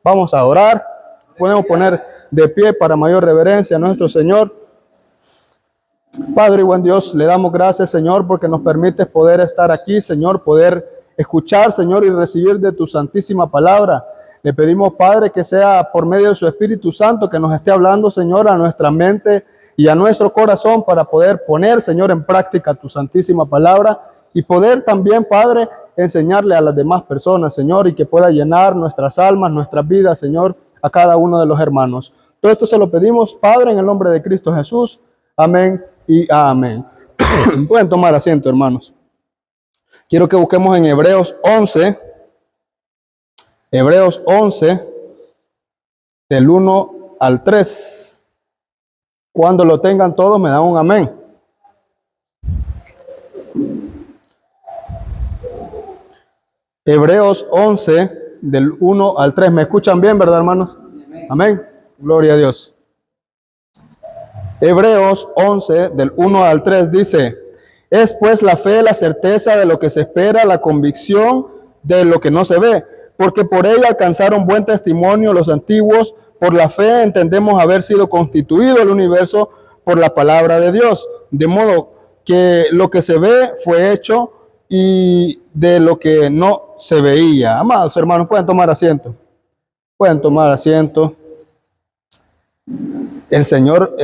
Vamos a orar. Podemos poner de pie para mayor reverencia a nuestro Señor. Padre y buen Dios, le damos gracias, Señor, porque nos permites poder estar aquí, Señor, poder escuchar, Señor, y recibir de tu santísima palabra. Le pedimos, Padre, que sea por medio de su Espíritu Santo que nos esté hablando, Señor, a nuestra mente y a nuestro corazón para poder poner, Señor, en práctica tu santísima palabra y poder también, Padre, enseñarle a las demás personas, Señor, y que pueda llenar nuestras almas, nuestras vidas, Señor, a cada uno de los hermanos. Todo esto se lo pedimos, Padre, en el nombre de Cristo Jesús. Amén y amén. Pueden tomar asiento, hermanos. Quiero que busquemos en Hebreos 11, del 1 al 3. Cuando lo tengan todos, me dan un amén. Hebreos 11, del 1 al 3. ¿Me escuchan bien, verdad, hermanos? Amén. Gloria a Dios. Hebreos 11, del 1 al 3 dice: es pues la fe la certeza de lo que se espera, la convicción de lo que no se ve, porque por ella alcanzaron buen testimonio los antiguos. Por la fe entendemos haber sido constituido el universo por la palabra de Dios, de modo que lo que se ve fue hecho y de lo que no se veía. Amados hermanos, pueden tomar asiento. Pueden tomar asiento. El Señor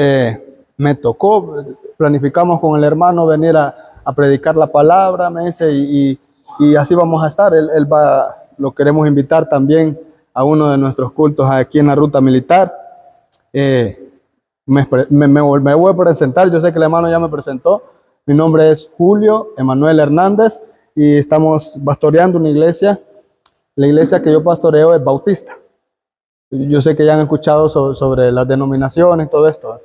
me tocó, planificamos con el hermano venir a predicar la palabra, me dice, y así vamos a estar. Él va, lo queremos invitar también a uno de nuestros cultos aquí en la ruta militar. Me voy a presentar, yo sé que el hermano ya me presentó. Mi nombre es Julio Emanuel Hernández y estamos pastoreando una iglesia. La iglesia que yo pastoreo es bautista. Yo sé que ya han escuchado sobre las denominaciones, todo esto.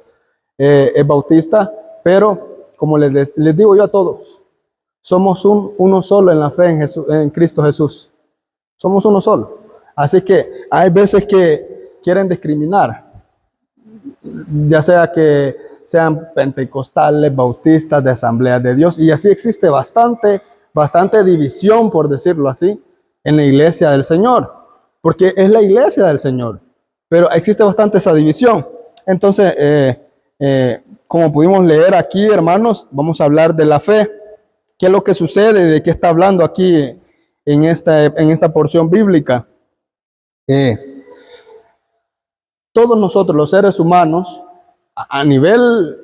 Es bautista, pero como les digo yo a todos, somos uno solo en la fe en Cristo Jesús. Somos uno solo. Así que hay veces que quieren discriminar, ya sea que sean pentecostales, bautistas, de Asamblea de Dios, y así existe bastante división, por decirlo así, en la iglesia del Señor, porque es la iglesia del Señor, pero existe bastante esa división. Entonces, como pudimos leer aquí, hermanos, vamos a hablar de la fe. ¿Qué es lo que sucede? ¿De qué está hablando aquí en esta porción bíblica? Todos nosotros, los seres humanos, a nivel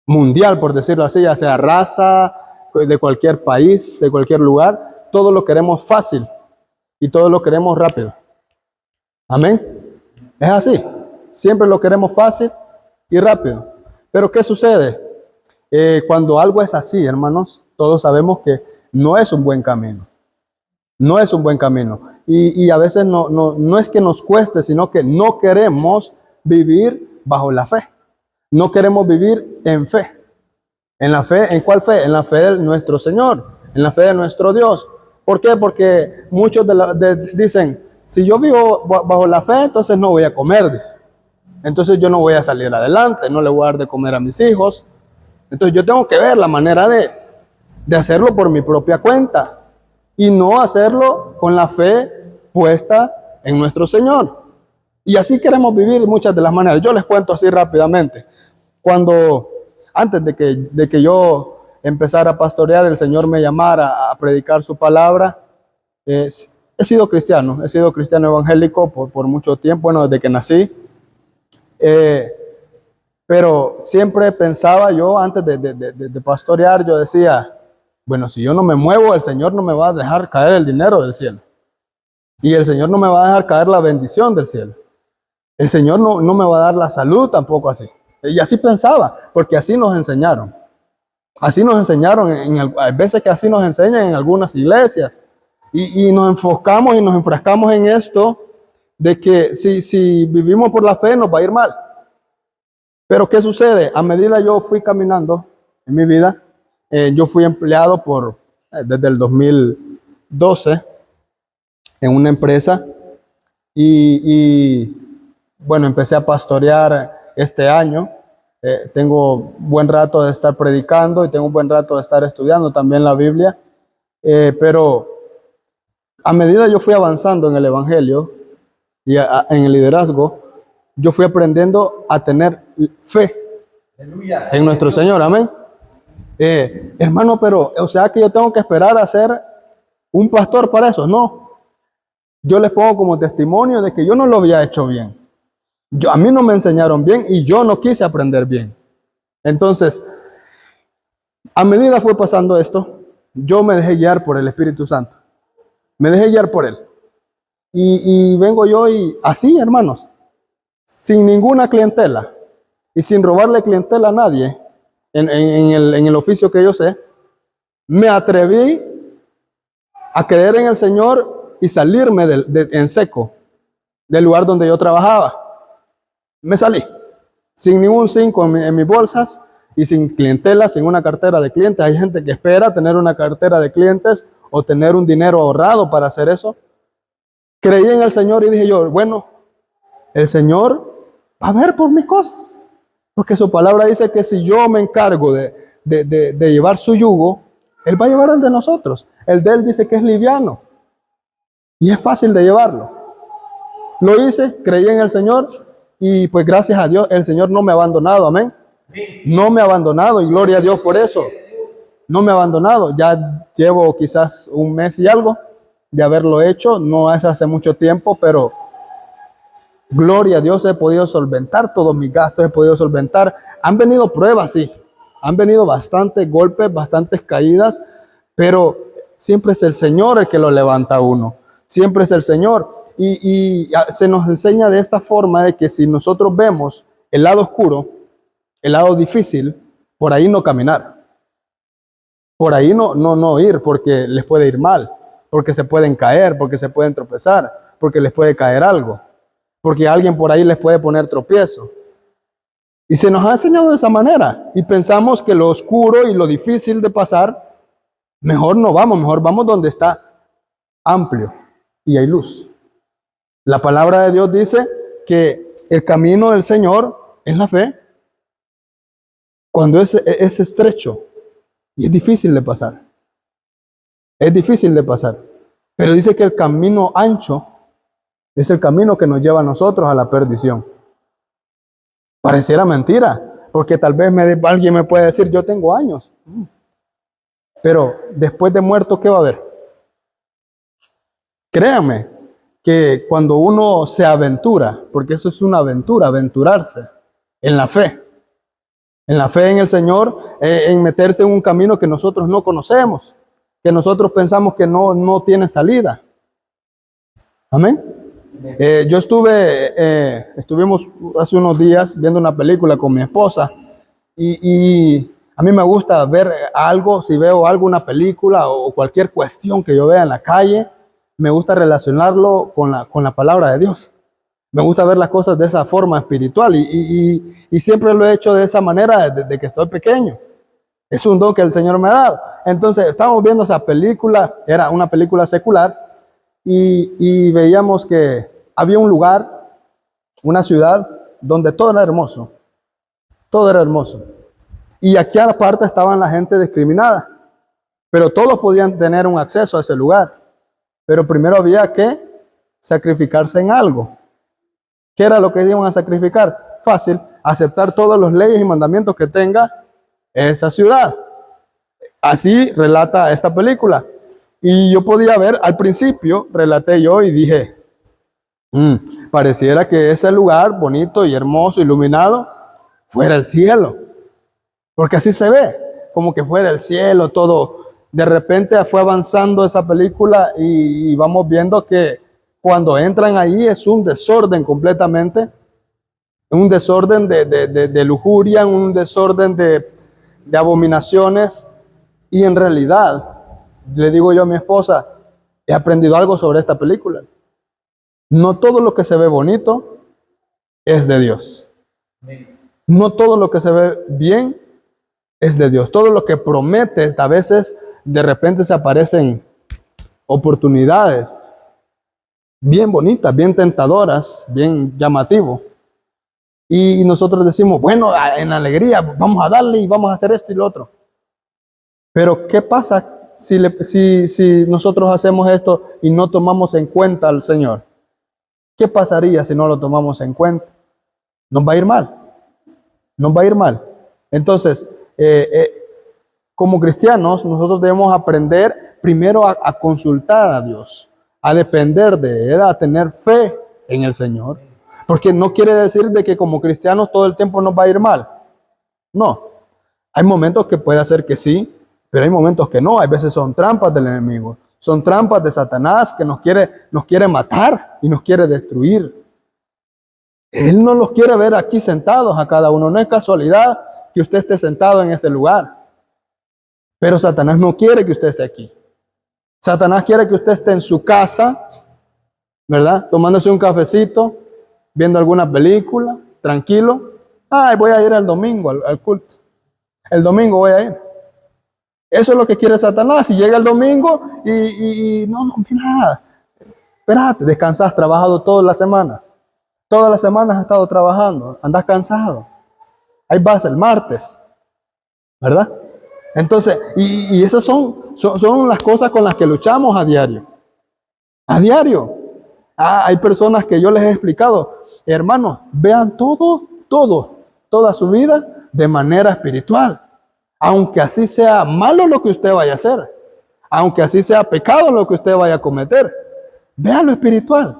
mundial, por decirlo así, ya sea raza, de cualquier país, de cualquier lugar, todo lo queremos fácil y todo lo queremos rápido. Amén. Es así. Siempre lo queremos fácil y rápido. Pero ¿qué sucede? Cuando algo es así, hermanos, todos sabemos que no es un buen camino. No es un buen camino. Y a veces no es que nos cueste, sino que no queremos vivir bajo la fe. No queremos vivir en fe. ¿En la fe? ¿En cuál fe? En la fe de nuestro Señor, en la fe de nuestro Dios. ¿Por qué? Porque muchos dicen, si yo vivo bajo la fe, entonces no voy a comer, dice. Entonces yo no voy a salir adelante, no le voy a dar de comer a mis hijos. Entonces yo tengo que ver la manera de hacerlo por mi propia cuenta y no hacerlo con la fe puesta en nuestro Señor. Y así queremos vivir muchas de las maneras. Yo les cuento así rápidamente. Antes de que yo empezara a pastorear, el Señor me llamara a predicar su palabra, he sido cristiano evangélico por mucho tiempo, bueno, desde que nací. Pero siempre pensaba yo, antes de pastorear, yo decía, bueno, si yo no me muevo, el Señor no me va a dejar caer el dinero del cielo. Y el Señor no me va a dejar caer la bendición del cielo. El Señor no me va a dar la salud tampoco así. Y así pensaba, porque así nos enseñaron. Así nos enseñaron, hay veces que así nos enseñan en algunas iglesias. Y nos enfocamos y nos enfrascamos en esto de que si vivimos por la fe nos va a ir mal. Pero ¿qué sucede? A medida yo fui caminando en mi vida, yo fui empleado desde el 2012 en una empresa y bueno, empecé a pastorear este año. Tengo buen rato de estar predicando y tengo un buen rato de estar estudiando también la Biblia. Pero a medida yo fui avanzando en el Evangelio, y en el liderazgo, yo fui aprendiendo a tener fe en nuestro Señor, amén. Hermano, pero, o sea que yo tengo que esperar a ser un pastor para eso. No, yo les pongo como testimonio de que yo no lo había hecho bien. A mí no me enseñaron bien y yo no quise aprender bien. Entonces, a medida fue pasando esto, yo me dejé guiar por el Espíritu Santo. Me dejé guiar por Él. Y vengo yo y así, hermanos, sin ninguna clientela y sin robarle clientela a nadie en el oficio que yo sé, me atreví a creer en el Señor y salirme en seco del lugar donde yo trabajaba. Me salí sin ningún 5 en mis bolsas y sin clientela, sin una cartera de clientes. Hay gente que espera tener una cartera de clientes o tener un dinero ahorrado para hacer eso. Creí en el Señor y dije yo, bueno, el Señor va a ver por mis cosas. Porque su palabra dice que si yo me encargo de llevar su yugo, Él va a llevar el de nosotros. El de Él dice que es liviano y es fácil de llevarlo. Lo hice, creí en el Señor y pues gracias a Dios el Señor no me ha abandonado, amén. No me ha abandonado y gloria a Dios por eso. No me ha abandonado. Ya llevo quizás un mes y algo de haberlo hecho. No es hace mucho tiempo, pero gloria a Dios he podido solventar todos mis gastos, he podido solventar. Han venido pruebas, sí. Han venido bastantes golpes, bastantes caídas, pero siempre es el Señor el que lo levanta a uno. Siempre es el Señor. Y se nos enseña de esta forma de que si nosotros vemos el lado oscuro, el lado difícil, por ahí no caminar. Por ahí no ir porque les puede ir mal, porque se pueden caer, porque se pueden tropezar, porque les puede caer algo, porque alguien por ahí les puede poner tropiezo. Y se nos ha enseñado de esa manera y pensamos que lo oscuro y lo difícil de pasar, mejor no vamos, mejor vamos donde está amplio y hay luz. La palabra de Dios dice que el camino del Señor es la fe cuando es estrecho y es difícil de pasar. Es difícil de pasar. Pero dice que el camino ancho es el camino que nos lleva a nosotros a la perdición. Pareciera mentira, porque tal vez alguien me puede decir, yo tengo años. Pero después de muerto, ¿qué va a haber? Créame que cuando uno se aventura, porque eso es una aventura, aventurarse en la fe en el Señor, en meterse en un camino que nosotros no conocemos, que nosotros pensamos que no tiene salida. Amén. Estuvimos hace unos días viendo una película con mi esposa y a mí me gusta ver algo, si veo algo, una película o cualquier cuestión que yo vea en la calle, me gusta relacionarlo con la palabra de Dios. Me gusta ver las cosas de esa forma espiritual y siempre lo he hecho de esa manera desde que estoy pequeño. Es un don que el Señor me ha dado. Entonces estábamos viendo esa película, era una película secular y veíamos que había un lugar, una ciudad donde todo era hermoso. Todo era hermoso. Y aquí a la parte estaban la gente discriminada. Pero todos podían tener un acceso a ese lugar. Pero primero había que sacrificarse en algo. ¿Qué era lo que iban a sacrificar? Fácil, aceptar todas las leyes y mandamientos que tenga esa ciudad. Así relata esta película. Y yo podía ver, al principio, relaté yo y dije, pareciera que ese lugar bonito y hermoso, iluminado, fuera el cielo. Porque así se ve, como que fuera el cielo, todo. De repente fue avanzando esa película y vamos viendo que cuando entran ahí es un desorden completamente. Un desorden de lujuria, un desorden de abominaciones. Y en realidad, le digo yo a mi esposa, he aprendido algo sobre esta película. No todo lo que se ve bonito es de Dios. No todo lo que se ve bien es de Dios. Todo lo que promete, a veces de repente se aparecen oportunidades bien bonitas, bien tentadoras, bien llamativas. Y nosotros decimos, bueno, en alegría, vamos a darle y vamos a hacer esto y lo otro. Pero ¿qué pasa si nosotros hacemos esto y no tomamos en cuenta al Señor? ¿qué pasaría si no lo tomamos en cuenta? Nos va a ir mal, nos va a ir mal. Entonces, como cristianos, nosotros debemos aprender primero a consultar a Dios, a depender de Él, a tener fe en el Señor. Porque no quiere decir de que como cristianos todo el tiempo nos va a ir mal. No, hay momentos que puede ser que sí, pero hay momentos que no. Hay veces son trampas del enemigo, son trampas de Satanás que nos quiere matar y nos quiere destruir. Él no los quiere ver aquí sentados a cada uno. No es casualidad que usted esté sentado en este lugar. Pero Satanás no quiere que usted esté aquí. Satanás quiere que usted esté en su casa, ¿verdad? Tomándose un cafecito, viendo alguna película, tranquilo. Ay, voy a ir el domingo al culto. El domingo voy a ir. Eso es lo que quiere Satanás. Si llega el domingo y no, mira, espérate, descansas, has trabajado toda la semana. Todas las semanas has estado trabajando, andas cansado. Ahí vas el martes, ¿verdad? Entonces, y esas son las cosas con las que luchamos a diario. A diario. Hay personas que yo les he explicado, hermanos, vean toda su vida de manera espiritual. Aunque así sea malo lo que usted vaya a hacer, aunque así sea pecado lo que usted vaya a cometer, vean lo espiritual.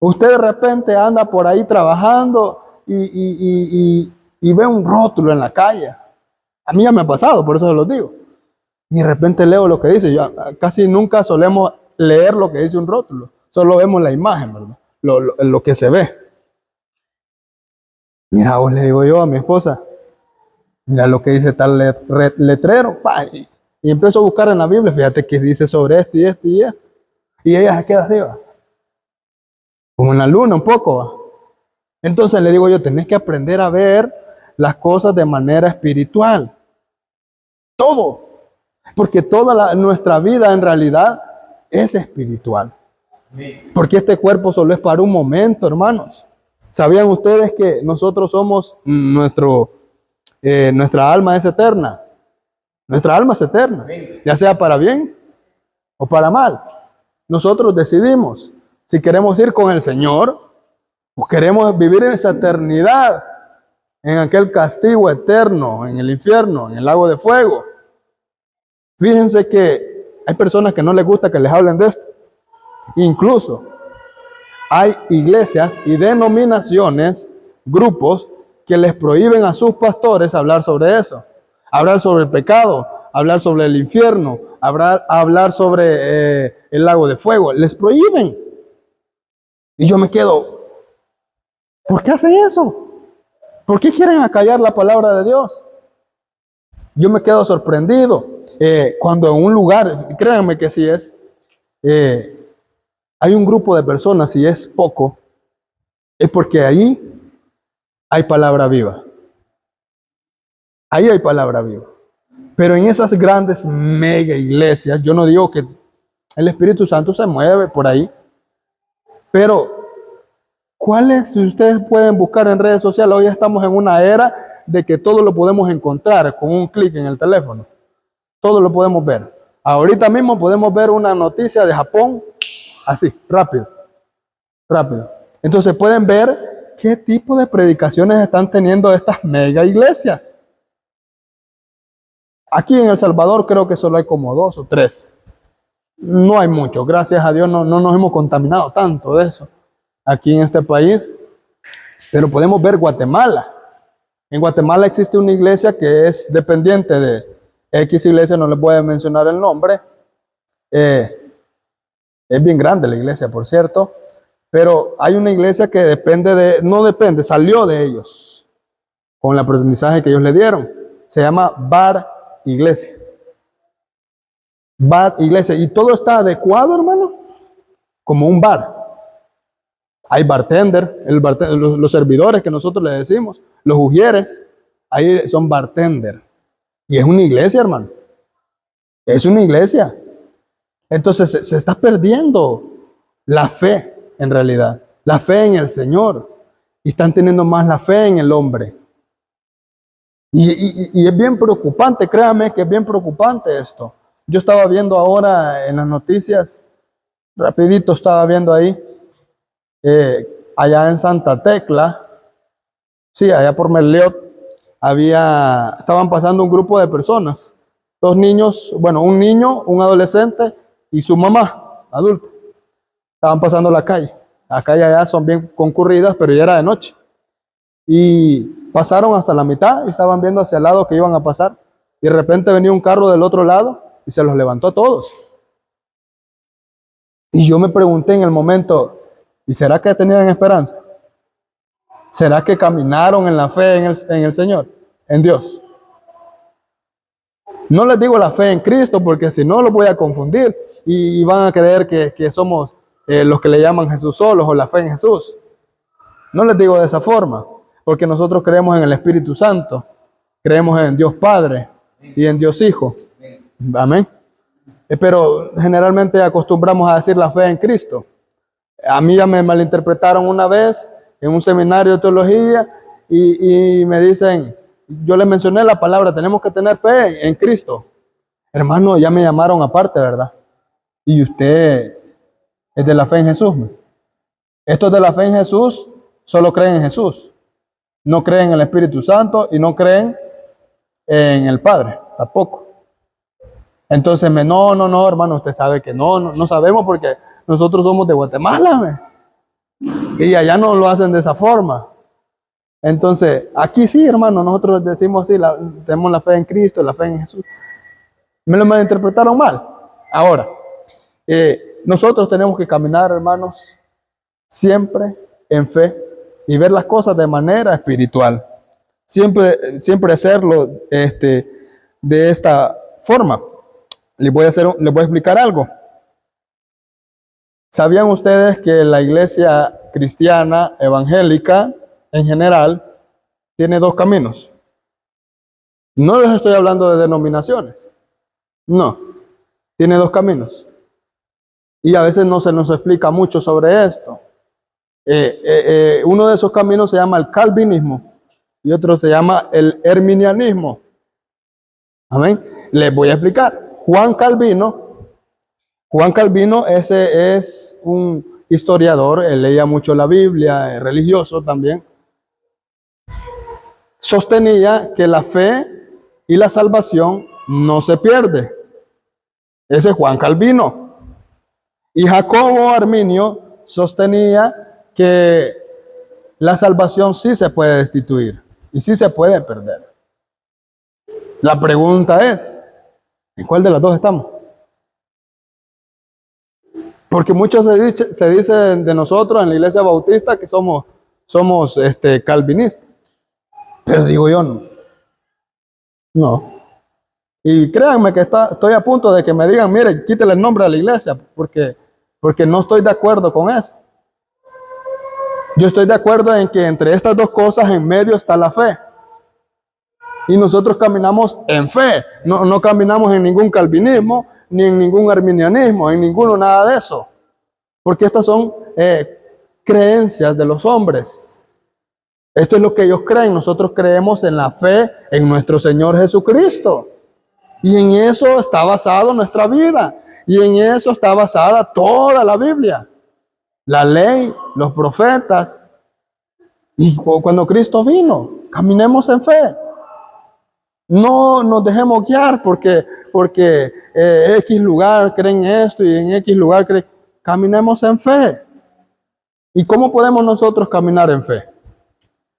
Usted de repente anda por ahí trabajando y ve un rótulo en la calle. A mí ya me ha pasado, por eso se los digo. Y de repente leo lo que dice. Casi nunca solemos leer lo que dice un rótulo. Solo vemos la imagen, ¿verdad? Lo que se ve. Mira, vos le digo yo a mi esposa, mira lo que dice tal letrero. Y empiezo a buscar en la Biblia, fíjate que dice sobre esto y esto y esto. Y ella se queda arriba. Como en la luna un poco, ¿va? Entonces le digo yo, tenés que aprender a ver las cosas de manera espiritual. Todo. Porque toda nuestra vida en realidad es espiritual. Porque este cuerpo solo es para un momento, hermanos. ¿Sabían ustedes que nosotros somos, nuestra alma es eterna? Nuestra alma es eterna, ya sea para bien o para mal. Nosotros decidimos si queremos ir con el Señor o queremos vivir en esa eternidad, en aquel castigo eterno, en el infierno, en el lago de fuego. Fíjense que hay personas que no les gusta que les hablen de esto. Incluso hay iglesias y denominaciones, grupos, que les prohíben a sus pastores hablar sobre eso. Hablar sobre el pecado, hablar sobre el infierno, hablar sobre el lago de fuego. Les prohíben. Y yo me quedo, ¿por qué hacen eso? ¿Por qué quieren acallar la palabra de Dios? Yo me quedo sorprendido. Cuando en un lugar, créanme que sí es, hay un grupo de personas, y es poco, es porque ahí hay palabra viva. Ahí hay palabra viva. Pero en esas grandes mega iglesias, yo no digo que el Espíritu Santo se mueve por ahí, pero ¿cuáles? Si ustedes pueden buscar en redes sociales, hoy estamos en una era de que todo lo podemos encontrar con un clic en el teléfono. Todo lo podemos ver. Ahorita mismo podemos ver una noticia de Japón, así, rápido. Entonces pueden ver qué tipo de predicaciones están teniendo estas mega iglesias. Aquí en El Salvador creo que solo hay como 2 o 3. No hay mucho. Gracias a Dios no nos hemos contaminado tanto de eso aquí en este país. Pero podemos ver Guatemala. En Guatemala existe una iglesia que es dependiente de X iglesia, no les voy a mencionar el nombre. Es bien grande la iglesia, por cierto. Pero hay una iglesia que salió de ellos con el aprendizaje que ellos le dieron. Se llama Bar Iglesia. Bar Iglesia. Y todo está adecuado, hermano, como un bar. Hay bartender, los servidores que nosotros le decimos, los ujieres, ahí son bartender. Y es una iglesia, hermano. Es una iglesia. Entonces se está perdiendo la fe, en realidad. La fe en el Señor. Y están teniendo más la fe en el hombre. Y es bien preocupante, créame que es bien preocupante esto. Yo estaba viendo ahora en las noticias, rapidito estaba viendo ahí, allá en Santa Tecla, sí, allá por Merliot, estaban pasando un grupo de personas, dos niños, bueno, un niño, un adolescente y su mamá, adulta, estaban pasando la calle. Las calles allá son bien concurridas, pero ya era de noche. Y pasaron hasta la mitad y estaban viendo hacia el lado que iban a pasar. Y de repente venía un carro del otro lado y se los levantó a todos. Y yo me pregunté en el momento, ¿y será que tenían esperanza? ¿Será que caminaron en la fe en el Señor, en Dios? No les digo la fe en Cristo porque si no los voy a confundir y van a creer que somos los que le llaman Jesús solos o la fe en Jesús. No les digo de esa forma, porque nosotros creemos en el Espíritu Santo, creemos en Dios Padre y en Dios Hijo. Amén. Pero generalmente acostumbramos a decir la fe en Cristo. A mí ya me malinterpretaron una vez en un seminario de teología y me dicen, yo les mencioné la palabra, tenemos que tener fe en Cristo. Hermano, ya me llamaron aparte, ¿verdad? Y usted es de la fe en Jesús. Estos de la fe en Jesús solo creen en Jesús. No creen en el Espíritu Santo y no creen en el Padre, tampoco. Entonces, no, hermano, usted sabe que no sabemos porque nosotros somos de Guatemala, y allá no lo hacen de esa forma. Entonces, aquí sí, hermano, nosotros decimos así, tenemos la fe en Cristo, la fe en Jesús. Me lo malinterpretaron mal. Ahora, nosotros tenemos que caminar, hermanos, siempre en fe y ver las cosas de manera espiritual. Siempre hacerlo de esta forma. Les voy a explicar algo. ¿Sabían ustedes que la iglesia cristiana evangélica en general tiene dos caminos? No les estoy hablando de denominaciones. No, tiene dos caminos. Y a veces no se nos explica mucho sobre esto. Uno de esos caminos se llama el calvinismo y otro se llama el arminianismo. Amén. Les voy a explicar. Juan Calvino, ese es un historiador, él leía mucho la Biblia, es religioso también. Sostenía que la fe y la salvación no se pierde. Ese es Juan Calvino. Y Jacobo Arminio sostenía que la salvación sí se puede destituir y sí se puede perder. La pregunta es, ¿en cuál de las dos estamos? Porque muchos se dicen de nosotros en la iglesia bautista que somos calvinistas. Pero digo yo, no. Y créanme que estoy a punto de que me digan, mire, quítele el nombre a la iglesia, porque no estoy de acuerdo con eso. Yo estoy de acuerdo en que entre estas dos cosas en medio está la fe. Y nosotros caminamos en fe, no caminamos en ningún calvinismo, ni en ningún arminianismo, en ninguno, nada de eso. Porque estas son creencias de los hombres. Esto es lo que ellos creen. Nosotros creemos en la fe en nuestro Señor Jesucristo. Y en eso está basado nuestra vida. Y en eso está basada toda la Biblia. La ley, los profetas. Y cuando Cristo vino, caminemos en fe. No nos dejemos guiar porque X lugar creen esto y en X lugar creen. Caminemos en fe. ¿Y cómo podemos nosotros caminar en fe?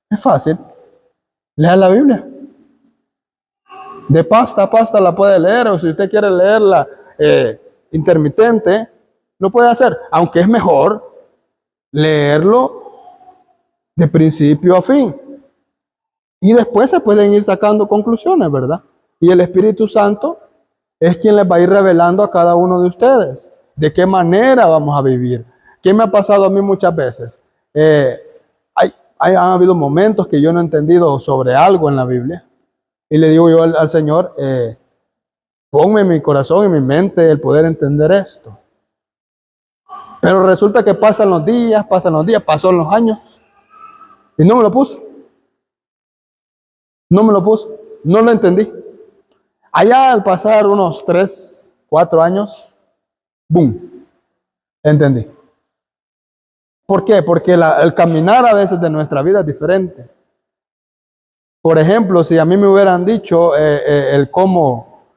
Es fácil. Lea la Biblia. De pasta a pasta la puede leer, o si usted quiere leerla intermitente, lo puede hacer. Aunque es mejor leerlo de principio a fin. Y después se pueden ir sacando conclusiones, ¿verdad? Y el Espíritu Santo es quien les va a ir revelando a cada uno de ustedes de qué manera vamos a vivir. ¿Qué me ha pasado a mí muchas veces? Han habido momentos que yo no he entendido sobre algo en la Biblia. Y le digo yo al Señor, ponme en mi corazón y en mi mente el poder entender esto. Pero resulta que pasan los días, pasan los años. Y no me lo puso. No lo entendí. Allá al pasar unos 3, 4 años, ¡boom! Entendí. ¿Por qué? Porque el caminar a veces de nuestra vida es diferente. Por ejemplo, si a mí me hubieran dicho el cómo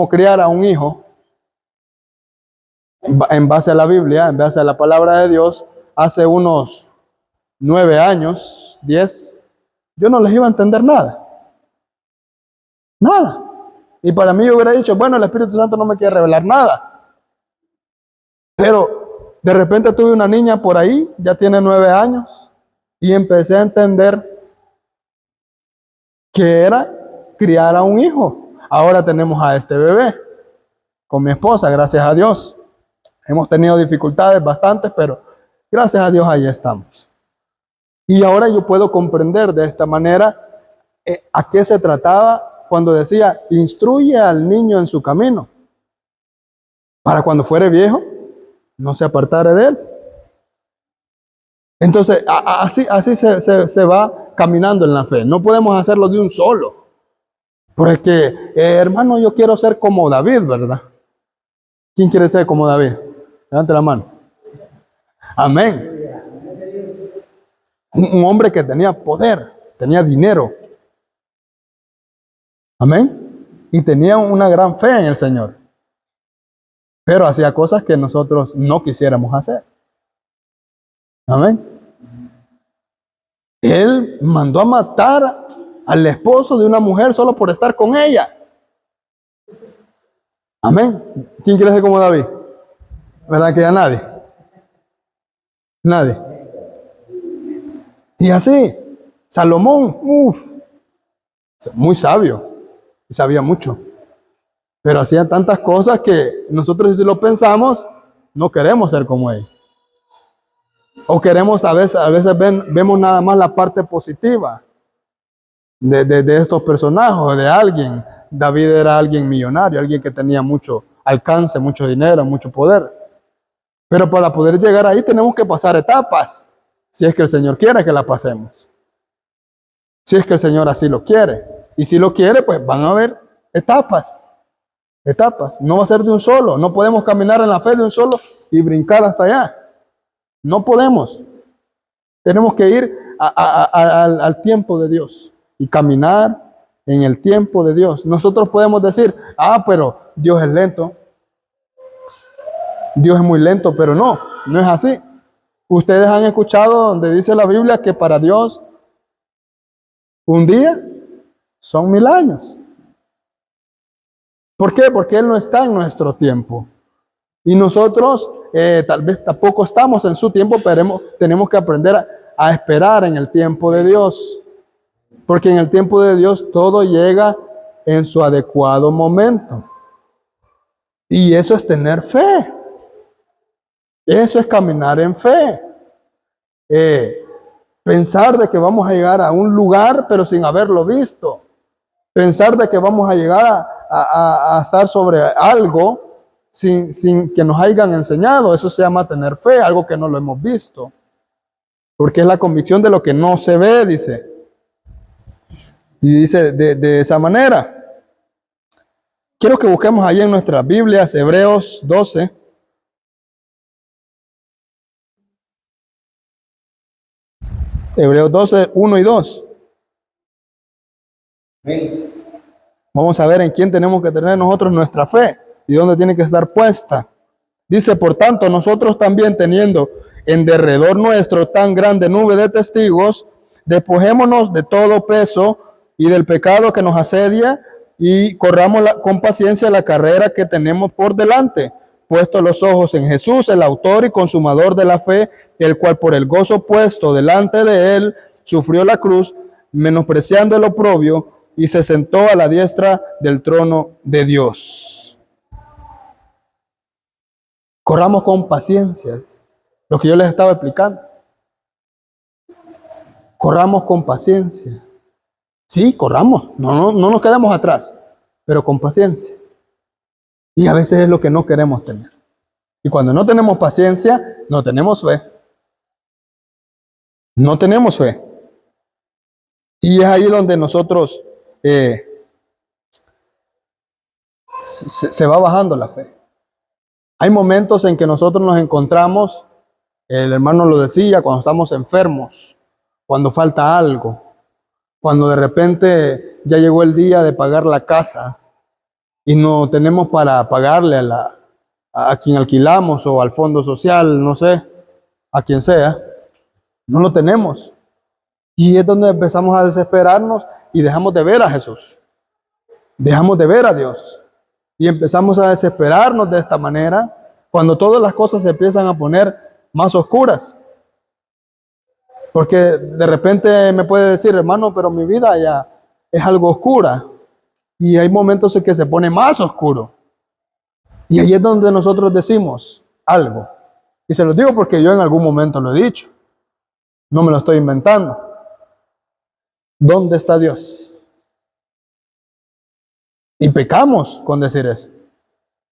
criar a un hijo en base a la Biblia, en base a la palabra de Dios, hace unos 9 años, 10, yo no les iba a entender nada. Nada. Y para mí yo hubiera dicho, bueno, el Espíritu Santo no me quiere revelar nada. Pero de repente tuve una niña por ahí, ya tiene 9 años, y empecé a entender que era criar a un hijo. Ahora tenemos a este bebé con mi esposa, gracias a Dios. Hemos tenido dificultades bastantes, pero gracias a Dios ahí estamos. Y ahora yo puedo comprender de esta manera a qué se trataba cuando decía, instruye al niño en su camino, para cuando fuere viejo, no se apartare de él. Entonces, así se va caminando en la fe. No podemos hacerlo de un solo. Porque, hermano, yo quiero ser como David, ¿verdad? ¿Quién quiere ser como David? Levante la mano. Amén. Un hombre que tenía poder, tenía dinero. Amén. Y tenía una gran fe en el Señor. Pero hacía cosas que nosotros no quisiéramos hacer. Amén. Él mandó a matar al esposo de una mujer solo por estar con ella. Amén. ¿Quién quiere ser como David? ¿Verdad que ya nadie? Nadie. Y así, Salomón, muy sabio, sabía mucho, pero hacía tantas cosas que nosotros, si lo pensamos, no queremos ser como él. O queremos, a veces vemos nada más la parte positiva de estos personajes, de alguien. David era alguien millonario, alguien que tenía mucho alcance, mucho dinero, mucho poder. Pero para poder llegar ahí tenemos que pasar etapas, si es que el Señor quiere que la pasemos. Si es que el Señor así lo quiere. Y si lo quiere, pues van a haber etapas. Etapas. No va a ser de un solo. No podemos caminar en la fe de un solo y brincar hasta allá. No podemos. Tenemos que ir al tiempo de Dios y caminar en el tiempo de Dios. Nosotros podemos decir, pero Dios es lento. Dios es muy lento, pero no es así. Ustedes han escuchado donde dice la Biblia que para Dios un día son 1000 años. ¿Por qué? Porque Él no está en nuestro tiempo. Y nosotros tal vez tampoco estamos en su tiempo, pero tenemos que aprender a esperar en el tiempo de Dios. Porque en el tiempo de Dios todo llega en su adecuado momento. Y eso es tener fe. Eso es caminar en fe. Pensar de que vamos a llegar a un lugar, pero sin haberlo visto. Pensar de que vamos a llegar a estar sobre algo sin que nos hayan enseñado. Eso se llama tener fe, algo que no lo hemos visto. Porque es la convicción de lo que no se ve, dice. Y dice de esa manera. Quiero que busquemos ahí en nuestras Biblias, Hebreos 12. Hebreos 12, 1 y 2. Vamos a ver en quién tenemos que tener nosotros nuestra fe y dónde tiene que estar puesta. Dice, por tanto, nosotros también teniendo en derredor nuestro tan grande nube de testigos, despojémonos de todo peso y del pecado que nos asedia y corramos con paciencia la carrera que tenemos por delante, puesto los ojos en Jesús, el autor y consumador de la fe, el cual por el gozo puesto delante de él sufrió la cruz, menospreciando el oprobio, y se sentó a la diestra del trono de Dios. Corramos con paciencia, lo que yo les estaba explicando. Corramos con paciencia. Sí, corramos, no nos quedemos atrás, pero con paciencia. Y a veces es lo que no queremos tener. Y cuando no tenemos paciencia, no tenemos fe. No tenemos fe. Y es ahí donde nosotros se va bajando la fe. Hay momentos en que nosotros nos encontramos El hermano lo decía, cuando estamos enfermos, cuando falta algo, cuando de repente ya llegó el día de pagar la casa y no tenemos para pagarle a quien alquilamos o al fondo social, no sé, a quien sea, no lo tenemos. Y es donde empezamos a desesperarnos y dejamos de ver a Jesús. Dejamos de ver a Dios. Y empezamos a desesperarnos de esta manera cuando todas las cosas se empiezan a poner más oscuras. Porque de repente me puede decir, hermano, pero mi vida ya es algo oscura. Y hay momentos en que se pone más oscuro. Y ahí es donde nosotros decimos algo. Y se los digo porque yo en algún momento lo he dicho. No me lo estoy inventando. ¿Dónde está Dios? Y pecamos con decir eso.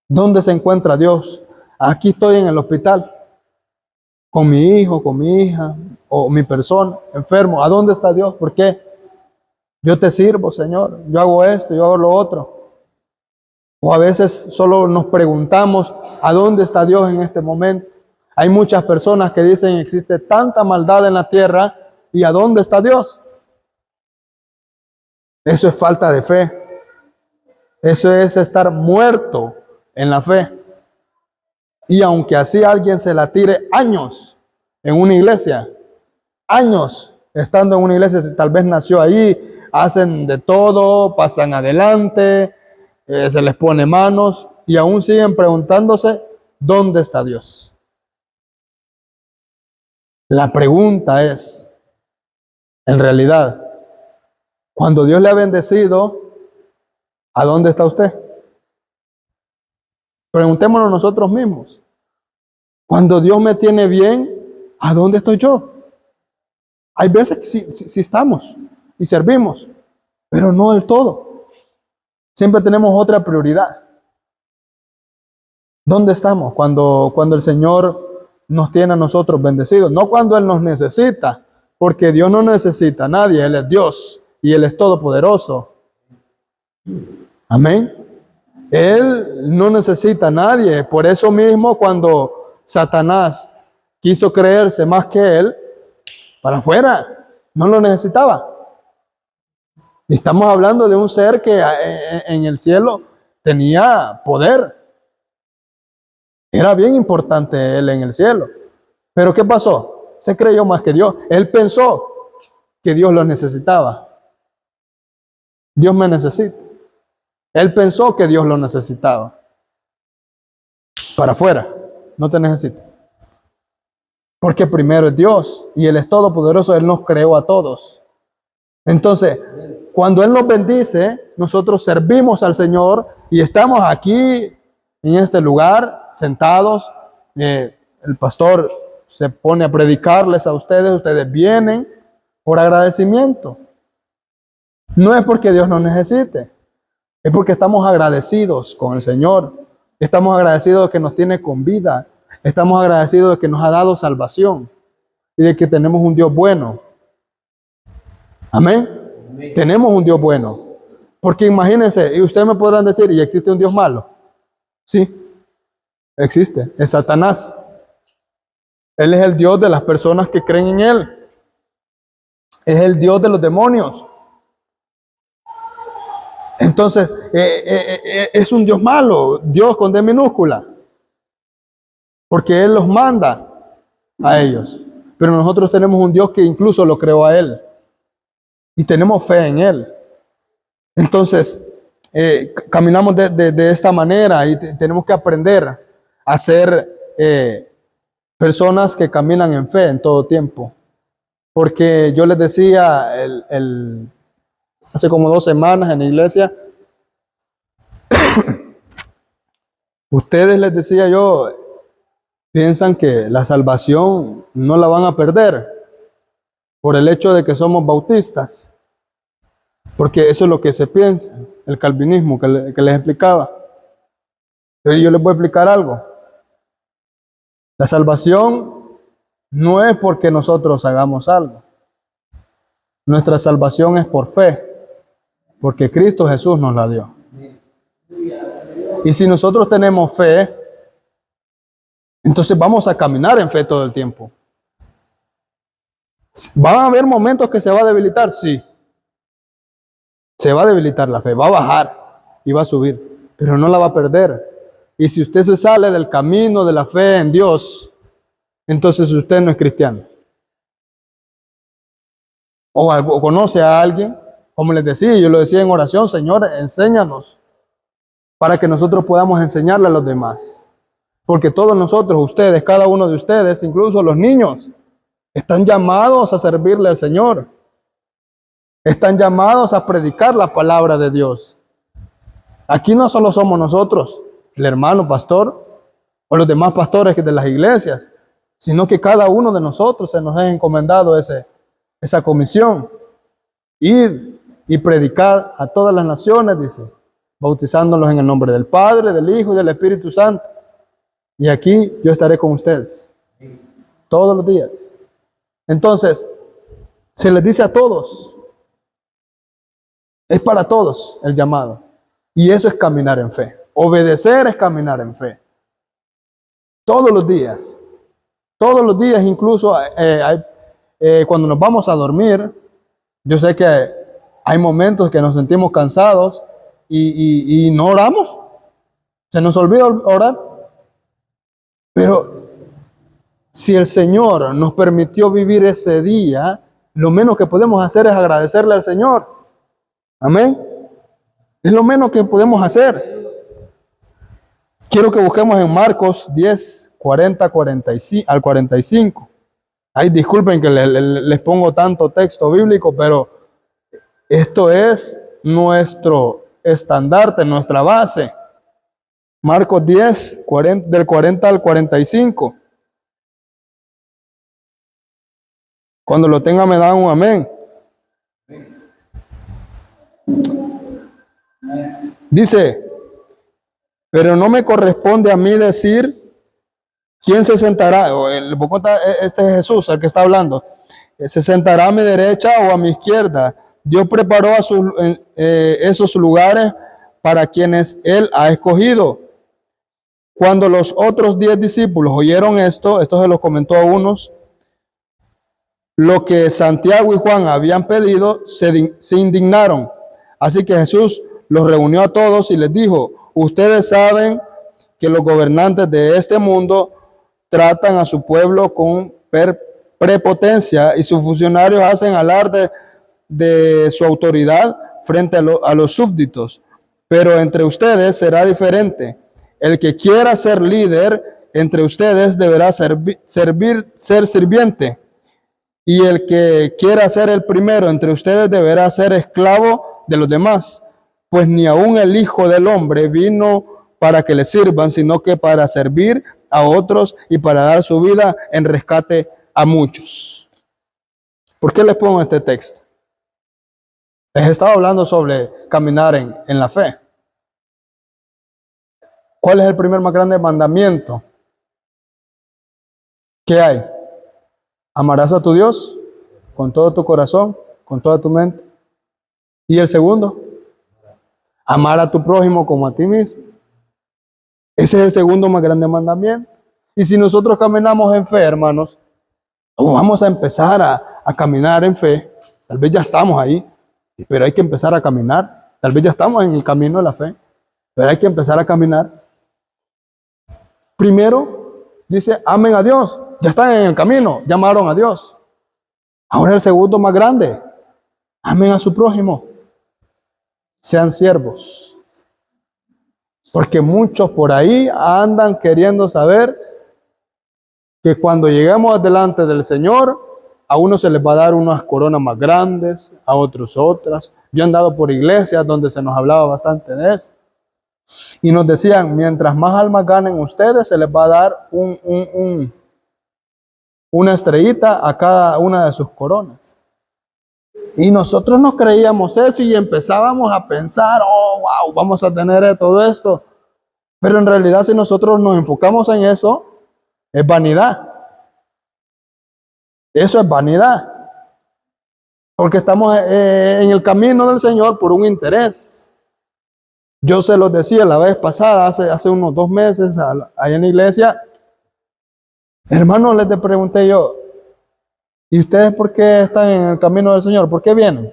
¿Dónde se encuentra Dios? Aquí estoy en el hospital, con mi hijo, con mi hija, o mi persona, enfermo. ¿A dónde está Dios? ¿Por qué? Yo te sirvo, Señor. Yo hago esto, yo hago lo otro. O a veces solo nos preguntamos, ¿a dónde está Dios en este momento? Hay muchas personas que dicen, existe tanta maldad en la tierra, ¿y a dónde está Dios? Eso es falta de fe. Eso es estar muerto en la fe. Y aunque así alguien se la tire años en una iglesia, años estando en una iglesia, si tal vez nació ahí, hacen de todo, pasan adelante, se les pone manos y aún siguen preguntándose, ¿dónde está Dios? La pregunta es, en realidad, cuando Dios le ha bendecido, ¿a dónde está usted? Preguntémonos nosotros mismos. Cuando Dios me tiene bien, ¿a dónde estoy yo? Hay veces que sí estamos y servimos, pero no del todo. Siempre tenemos otra prioridad. ¿Dónde estamos cuando el Señor nos tiene a nosotros bendecidos? No cuando Él nos necesita, porque Dios no necesita a nadie. Él es Dios y Él es todopoderoso. Amén. Él no necesita a nadie. Por eso mismo, cuando Satanás quiso creerse más que Él, para afuera, no lo necesitaba. Y estamos hablando de un ser que en el cielo tenía poder. Era bien importante él en el cielo. Pero ¿qué pasó? Se creyó más que Dios. Él pensó que Dios lo necesitaba. Dios me necesita. Él pensó que Dios lo necesitaba. Para afuera, no te necesita. Porque primero es Dios y Él es todopoderoso. Él nos creó a todos. Entonces, cuando Él nos bendice, nosotros servimos al Señor y estamos aquí en este lugar, sentados. El pastor se pone a predicarles a ustedes. Ustedes vienen por agradecimiento. No es porque Dios nos necesite. Es porque estamos agradecidos con el Señor. Estamos agradecidos de que nos tiene con vida. Estamos agradecidos de que nos ha dado salvación. Y de que tenemos un Dios bueno. Amén. Amén. Tenemos un Dios bueno. Porque imagínense, y ustedes me podrán decir, ¿y existe un Dios malo? Sí, existe. Es Satanás. Él es el Dios de las personas que creen en Él. Es el Dios de los demonios. Entonces, es un Dios malo, Dios con D minúscula. Porque Él los manda a ellos. Pero nosotros tenemos un Dios que incluso lo creó a Él. Y tenemos fe en Él. Entonces, caminamos de esta manera y tenemos que aprender a ser personas que caminan en fe en todo tiempo. Porque yo les decía hace como 2 semanas en la iglesia, ustedes les decía yo, piensan que la salvación no la van a perder por el hecho de que somos bautistas. Porque eso es lo que se piensa, el calvinismo que les explicaba. Pero yo les voy a explicar algo. La salvación no es porque nosotros hagamos algo. Nuestra salvación es por fe, porque Cristo Jesús nos la dio. Y si nosotros tenemos fe, Entonces vamos a caminar en fe todo el tiempo. ¿Van a haber momentos que se va a debilitar? Sí. Se va a debilitar la fe, va a bajar y va a subir, pero no la va a perder. Y si usted se sale del camino de la fe en Dios, entonces usted no es cristiano. O conoce a alguien, como les decía, yo lo decía en oración, Señor, enséñanos para que nosotros podamos enseñarle a los demás. Porque todos nosotros, ustedes, cada uno de ustedes, incluso los niños, están llamados a servirle al Señor. Están llamados a predicar la palabra de Dios. Aquí no solo somos nosotros, el hermano pastor o los demás pastores de las iglesias, sino que cada uno de nosotros se nos ha encomendado esa comisión. Ir y predicar a todas las naciones, dice, bautizándolos en el nombre del Padre, del Hijo y del Espíritu Santo. Y aquí yo estaré con ustedes todos los días. Entonces, se les dice a todos, es para todos el llamado. Y eso es caminar en fe. Obedecer es caminar en fe. Todos los días, incluso cuando nos vamos a dormir, yo sé que hay momentos que nos sentimos cansados y no oramos. Se nos olvida orar. Pero si el Señor nos permitió vivir ese día, lo menos que podemos hacer es agradecerle al Señor. Amén. Es lo menos que podemos hacer. Quiero que busquemos en Marcos 10, 40 al 45. Ay, disculpen que les pongo tanto texto bíblico, pero esto es nuestro estandarte, nuestra base. Marcos 10, del 40 al 45. Cuando lo tenga me dan un amén. Dice, pero no me corresponde a mí decir quién se sentará. Este es Jesús, el que está hablando. Se sentará a mi derecha o a mi izquierda. Dios preparó esos lugares para quienes Él ha escogido. Cuando los otros 10 discípulos oyeron esto se los comentó a unos, lo que Santiago y Juan habían pedido, se indignaron. Así que Jesús los reunió a todos y les dijo, ustedes saben que los gobernantes de este mundo tratan a su pueblo con prepotencia y sus funcionarios hacen alarde de su autoridad frente a los súbditos. Pero entre ustedes será diferente. El que quiera ser líder entre ustedes deberá ser sirviente. Y el que quiera ser el primero entre ustedes deberá ser esclavo de los demás. Pues ni aun el Hijo del Hombre vino para que le sirvan, sino que para servir a otros y para dar su vida en rescate a muchos. ¿Por qué les pongo este texto? Les estaba hablando sobre caminar en la fe. ¿Cuál es el primer más grande mandamiento que hay? Amarás a tu Dios con todo tu corazón, con toda tu mente. Y el segundo, amar a tu prójimo como a ti mismo. Ese es el segundo más grande mandamiento. Y si nosotros caminamos en fe, hermanos, vamos a empezar a caminar en fe. Tal vez ya estamos ahí, pero hay que empezar a caminar. Tal vez ya estamos en el camino de la fe, pero hay que empezar a caminar. Primero, dice, amen a Dios. Ya están en el camino, llamaron a Dios. Ahora el segundo más grande, amen a su prójimo. Sean siervos. Porque muchos por ahí andan queriendo saber que cuando lleguemos delante del Señor, a unos se les va a dar unas coronas más grandes, a otros otras. Yo he andado por iglesias donde se nos hablaba bastante de eso. Y nos decían, mientras más almas ganen ustedes, se les va a dar una estrellita a cada una de sus coronas. Y nosotros no creíamos eso y empezábamos a pensar, oh, wow, vamos a tener todo esto. Pero en realidad si nosotros nos enfocamos en eso, es vanidad. Eso es vanidad. Porque estamos en el camino del Señor por un interés. Yo se los decía la vez pasada, hace unos 2 meses, allá en la iglesia, Hermanos, les pregunté yo, ¿y ustedes por qué están en el camino del Señor? ¿Por qué vienen?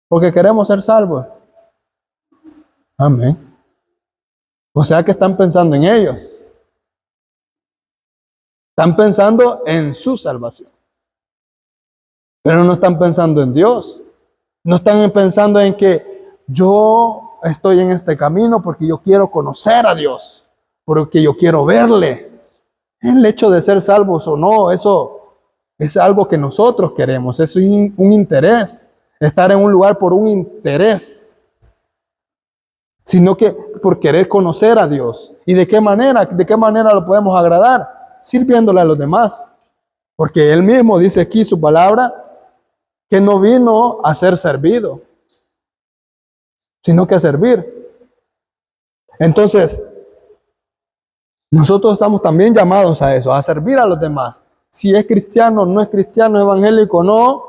Porque queremos ser salvos. Amén. O sea que están pensando en ellos. Están pensando en su salvación. Pero no están pensando en Dios. No están pensando en que yo estoy en este camino porque yo quiero conocer a Dios, porque yo quiero verle. El hecho de ser salvos o no, eso es algo que nosotros queremos, eso es un interés, estar en un lugar por un interés, sino que por querer conocer a Dios. ¿Y de qué manera? ¿De qué manera lo podemos agradar? Sirviéndole a los demás. Porque Él mismo dice aquí su palabra, que no vino a ser servido, sino que a servir. Entonces, nosotros estamos también llamados a eso, a servir a los demás. Si es cristiano, no es cristiano, evangélico, no,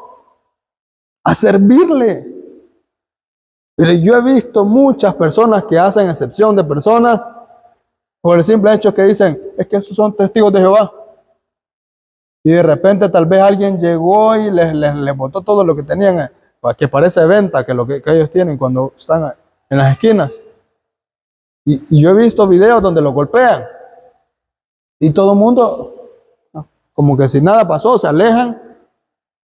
a servirle. Pero yo he visto muchas personas que hacen excepción de personas por el simple hecho que dicen, es que esos son testigos de Jehová. Y de repente tal vez alguien llegó y les botó todo lo que tenían, que parece venta, que lo que ellos tienen cuando están en las esquinas. Y yo he visto videos donde lo golpean. Y todo el mundo, como que si nada pasó, se alejan.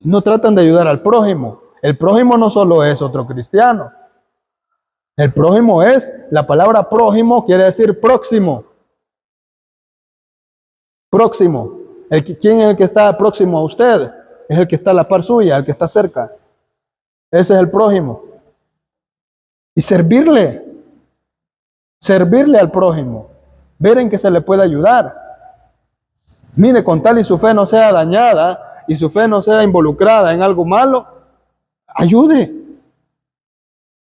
No tratan de ayudar al prójimo. El prójimo no solo es otro cristiano. El prójimo es, la palabra prójimo quiere decir próximo. Próximo. ¿Quién es el que está próximo a usted? Es el que está a la par suya, el que está cerca. Ese es el prójimo. Y servirle. Servirle al prójimo. Ver en que se le puede ayudar. Mire, con tal y su fe no sea dañada y su fe no sea involucrada en algo malo, ayude.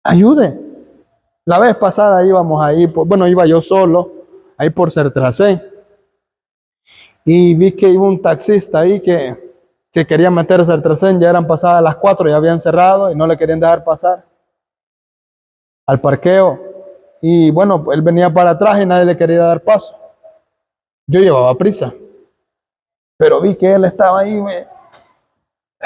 Ayude. La vez pasada íbamos ahí, bueno, iba yo solo, ahí por Sertracén. Y vi que iba un taxista ahí que quería meterse al Sertracén, ya eran pasadas las 4, ya habían cerrado y no le querían dejar pasar al parqueo. Y bueno, él venía para atrás y nadie le quería dar paso. Yo llevaba prisa, pero vi que él estaba ahí,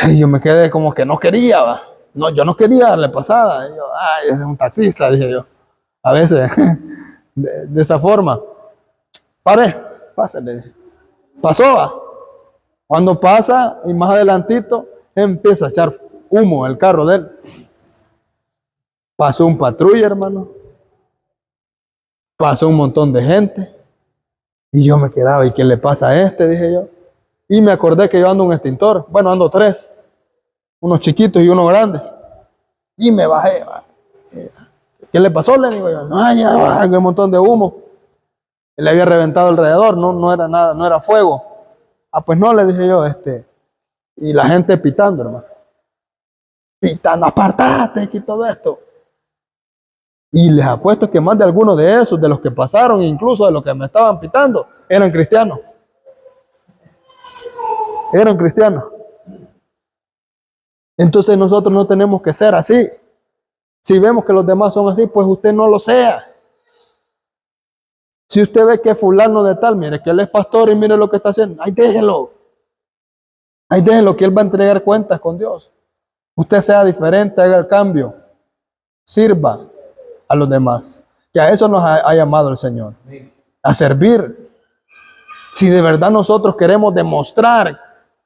y yo me quedé como que no quería, ¿va? No, yo no quería darle pasada. Y yo, ay, es un taxista, dije yo. A veces, de esa forma. Pare, pásale. Pasó, ¿va? Cuando pasa y más adelantito empieza a echar humo el carro de él. Pasó un patrulla, hermano. Pasó un montón de gente. Y yo me quedaba, ¿y qué le pasa a este? Dije yo. Y me acordé que yo ando un extintor. Bueno, ando 3. Unos chiquitos y uno grande. Y me bajé. ¿Qué le pasó? Le digo yo. No, ya va, un montón de humo. Le había reventado alrededor, no era nada, no era fuego. Ah, pues no, le dije yo, y la gente pitando, hermano. Pitando, apartate, y todo esto. Y les apuesto que más de algunos de esos, de los que pasaron, incluso de los que me estaban pitando, eran cristianos. Eran cristianos. Entonces nosotros no tenemos que ser así. Si vemos que los demás son así, pues usted no lo sea. Si usted ve que fulano de tal, mire que él es pastor y mire lo que está haciendo, ahí déjelo. Ahí déjelo, que él va a entregar cuentas con Dios. Usted sea diferente, haga el cambio. Sirva a los demás. Que a eso nos ha llamado el Señor. A servir. Si de verdad nosotros queremos demostrar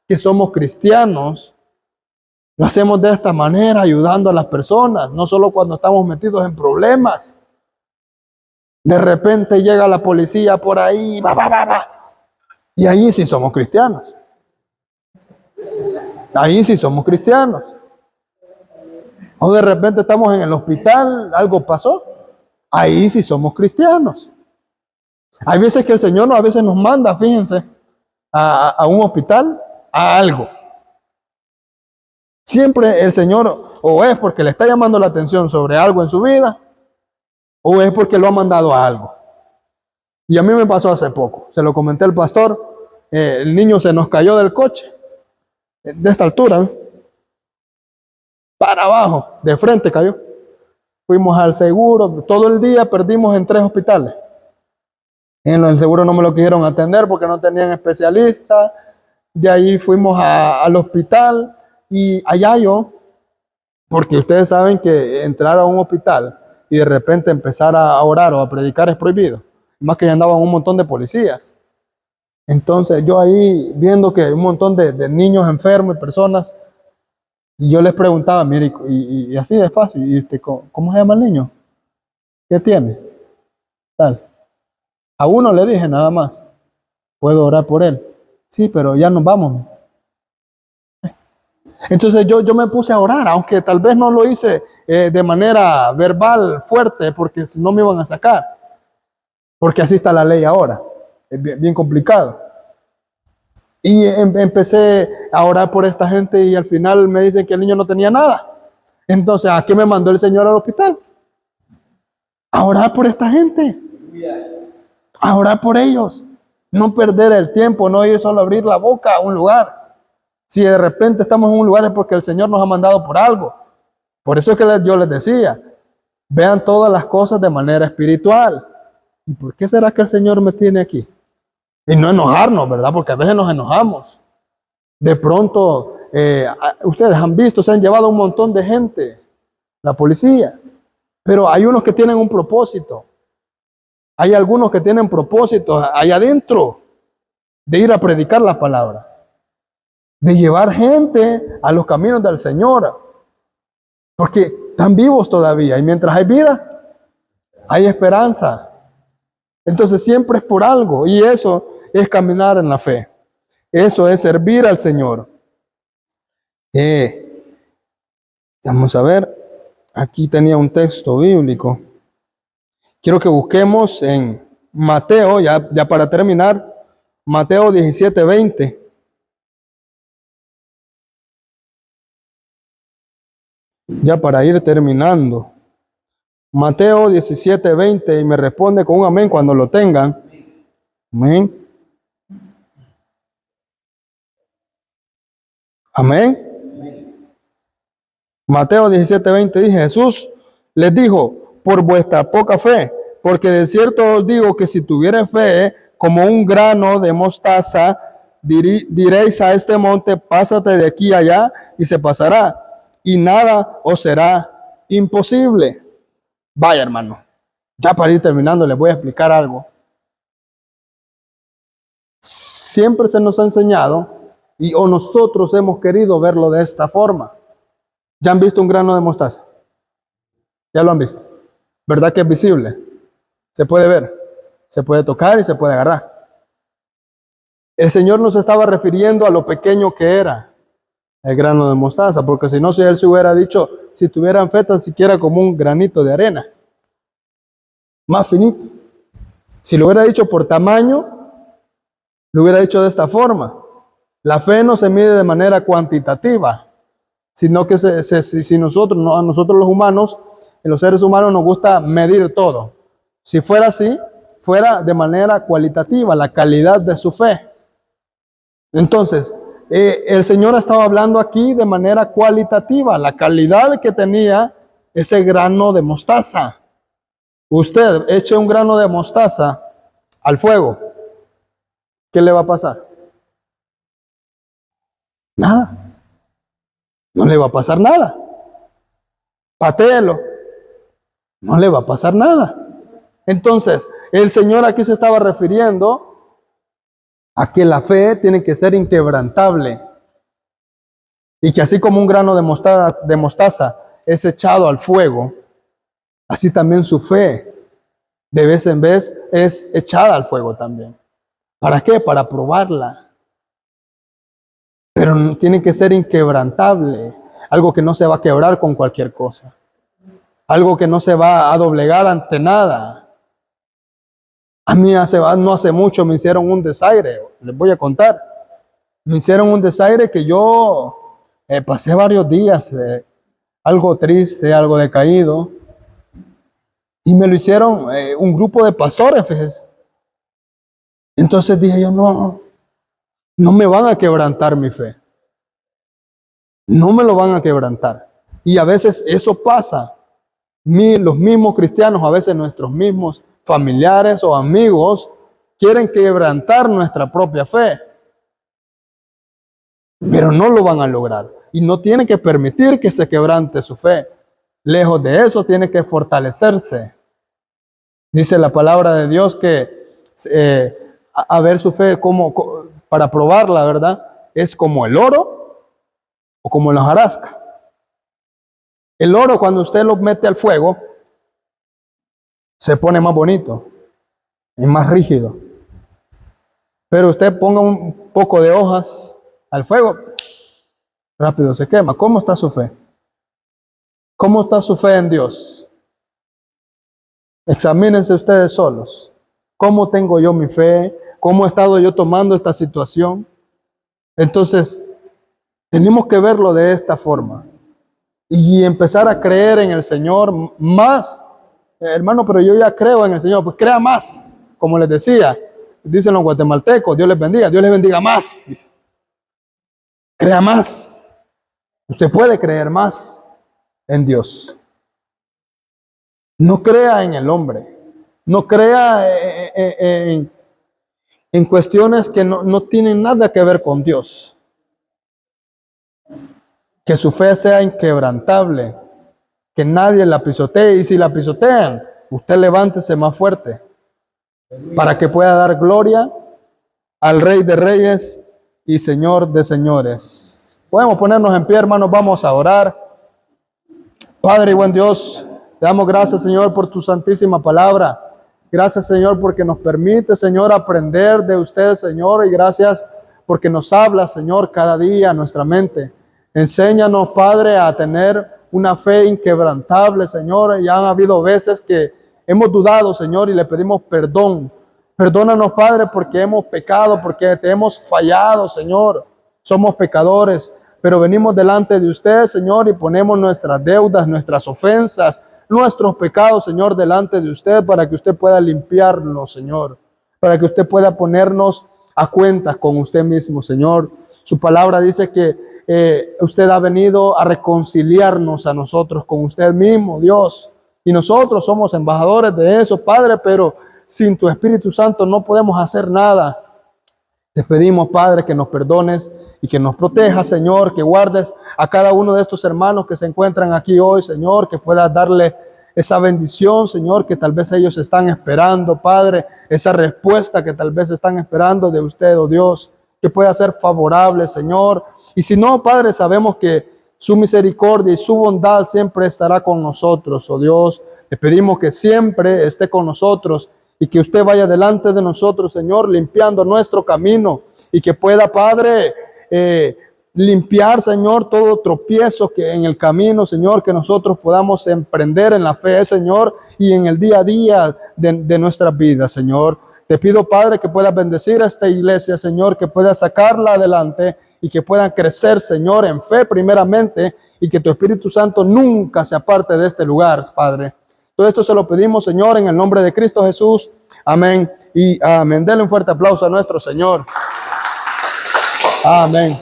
que somos cristianos, lo hacemos de esta manera, ayudando a las personas, no solo cuando estamos metidos en problemas. De repente llega la policía por ahí, y ahí sí somos cristianos. Ahí sí somos cristianos. O de repente estamos en el hospital, algo pasó, ahí sí somos cristianos. Hay veces que el Señor a veces nos manda, fíjense, a un hospital, a algo. Siempre el Señor o es porque le está llamando la atención sobre algo en su vida, o es porque lo ha mandado a algo. Y a mí me pasó hace poco, se lo comenté al pastor, el niño se nos cayó del coche, de esta altura, para abajo, de frente cayó. Fuimos al seguro, todo el día perdimos en 3 hospitales. En el seguro no me lo quisieron atender porque no tenían especialista. De ahí fuimos al hospital y allá yo, porque ustedes saben que entrar a un hospital y de repente empezar a orar o a predicar es prohibido. Más que ya andaban un montón de policías. Entonces yo ahí viendo que hay un montón de niños enfermos y personas, y yo les preguntaba, mire, y así despacio, ¿y usted cómo se llama el niño? ¿Qué tiene? Tal. A uno le dije nada más, puedo orar por él. Sí, pero ya nos vamos. Entonces yo me puse a orar, aunque tal vez no lo hice de manera verbal fuerte, porque si no me iban a sacar. Porque así está la ley ahora. Es bien complicado. Y empecé a orar por esta gente y al final me dicen que el niño no tenía nada. Entonces, ¿a qué me mandó el Señor al hospital? A orar por esta gente. A orar por ellos. No perder el tiempo, no ir solo a abrir la boca a un lugar. Si de repente estamos en un lugar es porque el Señor nos ha mandado por algo. Por eso es que yo les decía, vean todas las cosas de manera espiritual. ¿Y por qué será que el Señor me tiene aquí? Y no enojarnos, ¿verdad? Porque a veces nos enojamos. De pronto, ustedes han visto, se han llevado un montón de gente, la policía. Pero hay unos que tienen un propósito. Hay algunos que tienen propósitos allá adentro de ir a predicar la palabra, de llevar gente a los caminos del Señor, porque están vivos todavía y mientras hay vida, hay esperanza. Entonces siempre es por algo y eso es caminar en la fe. Eso es servir al Señor. Vamos a ver, aquí tenía un texto bíblico. Quiero que busquemos en Mateo, ya para terminar, Mateo 17:20. Ya para ir terminando. Mateo 17:20 y me responde con un amén cuando lo tengan. Amén. Amén. Mateo 17:20 dice, Jesús les dijo, por vuestra poca fe, porque de cierto os digo que si tuvierais fe como un grano de mostaza, diréis a este monte, pásate de aquí allá y se pasará, y nada os será imposible. Vaya, hermano, ya para ir terminando les voy a explicar algo. Siempre se nos ha enseñado o nosotros hemos querido verlo de esta forma. ¿Ya han visto un grano de mostaza? ¿Ya lo han visto? ¿Verdad que es visible? Se puede ver, se puede tocar y se puede agarrar. El Señor nos estaba refiriendo a lo pequeño que era el grano de mostaza, porque si no, si Él se hubiera dicho, si tuvieran fe tan siquiera como un granito de arena, más finito. Si lo hubiera dicho por tamaño, lo hubiera dicho de esta forma. La fe no se mide de manera cuantitativa, sino que si nosotros, a nosotros los humanos, los seres humanos nos gusta medir todo. Si fuera así, fuera de manera cualitativa, la calidad de su fe. Entonces, el Señor estaba hablando aquí de manera cualitativa, la calidad que tenía ese grano de mostaza. Usted eche un grano de mostaza al fuego, ¿qué le va a pasar? Nada. No le va a pasar nada. Patéelo. No le va a pasar nada. Entonces, el Señor aquí se estaba refiriendo a que la fe tiene que ser inquebrantable. Y que así como un grano de mostaza es echado al fuego, así también su fe de vez en vez es echada al fuego también. ¿Para qué? Para probarla. Pero tiene que ser inquebrantable. Algo que no se va a quebrar con cualquier cosa. Algo que no se va a doblegar ante nada. A mí no hace mucho me hicieron un desaire. Les voy a contar. Me hicieron un desaire que yo pasé varios días algo triste, algo decaído. Y me lo hicieron un grupo de pastores, fíjense. Entonces dije yo, no me van a quebrantar mi fe. No me lo van a quebrantar. Y a veces eso pasa. Los mismos cristianos, a veces nuestros mismos familiares o amigos, quieren quebrantar nuestra propia fe, pero no lo van a lograr. Y no tienen que permitir que se quebrante su fe. Lejos de eso, tiene que fortalecerse. Dice la palabra de Dios que a ver su fe para probarla, ¿verdad? Es como el oro o como la hojarasca. El oro, cuando usted lo mete al fuego, se pone más bonito y más rígido. Pero usted ponga un poco de hojas al fuego, rápido se quema. ¿Cómo está su fe? ¿Cómo está su fe en Dios? Examínense ustedes solos. ¿Cómo tengo yo mi fe? ¿Cómo he estado yo tomando esta situación? Entonces, tenemos que verlo de esta forma y empezar a creer en el Señor más. Hermano, pero yo ya creo en el Señor. Pues crea más, como les decía. Dicen los guatemaltecos, Dios les bendiga más. Dice. Crea más. Usted puede creer más en Dios. No crea en el hombre. No crea en cuestiones que no tienen nada que ver con Dios. Que su fe sea inquebrantable. Que nadie la pisotee. Y si la pisotean, usted levántese más fuerte. Para que pueda dar gloria al Rey de Reyes y Señor de Señores. Podemos ponernos en pie, hermanos, vamos a orar. Padre y buen Dios, te damos gracias, Señor, por tu santísima palabra. Gracias, Señor, porque nos permite, Señor, aprender de usted, Señor, y gracias porque nos habla, Señor, cada día a nuestra mente. Enséñanos, Padre, a tener una fe inquebrantable, Señor. Ya han habido veces que hemos dudado, Señor, y le pedimos perdón. Perdónanos, Padre, porque hemos pecado, porque te hemos fallado, Señor. Somos pecadores, pero venimos delante de usted, Señor, y ponemos nuestras deudas, nuestras ofensas, nuestros pecados, Señor, delante de usted para que usted pueda limpiarlos, Señor. Para que usted pueda ponernos a cuentas con usted mismo, Señor. Su palabra dice que usted ha venido a reconciliarnos a nosotros con usted mismo, Dios. Y nosotros somos embajadores de eso, Padre, pero sin tu Espíritu Santo no podemos hacer nada. Te pedimos, Padre, que nos perdones y que nos protejas, Señor, que guardes a cada uno de estos hermanos que se encuentran aquí hoy, Señor, que puedas darle esa bendición, Señor, que tal vez ellos están esperando, Padre, esa respuesta que tal vez están esperando de usted, oh Dios, que pueda ser favorable, Señor. Y si no, Padre, sabemos que su misericordia y su bondad siempre estará con nosotros, oh Dios. Le pedimos que siempre esté con nosotros y que usted vaya delante de nosotros, Señor, limpiando nuestro camino y que pueda, Padre, limpiar, Señor, todo tropiezo que en el camino, Señor, que nosotros podamos emprender en la fe, Señor, y en el día a día de nuestras vidas, Señor. Te pido, Padre, que puedas bendecir a esta iglesia, Señor, que puedas sacarla adelante y que puedan crecer, Señor, en fe primeramente y que tu Espíritu Santo nunca se aparte de este lugar, Padre. Todo esto se lo pedimos, Señor, en el nombre de Cristo Jesús. Amén y amén. Denle un fuerte aplauso a nuestro Señor. Amén.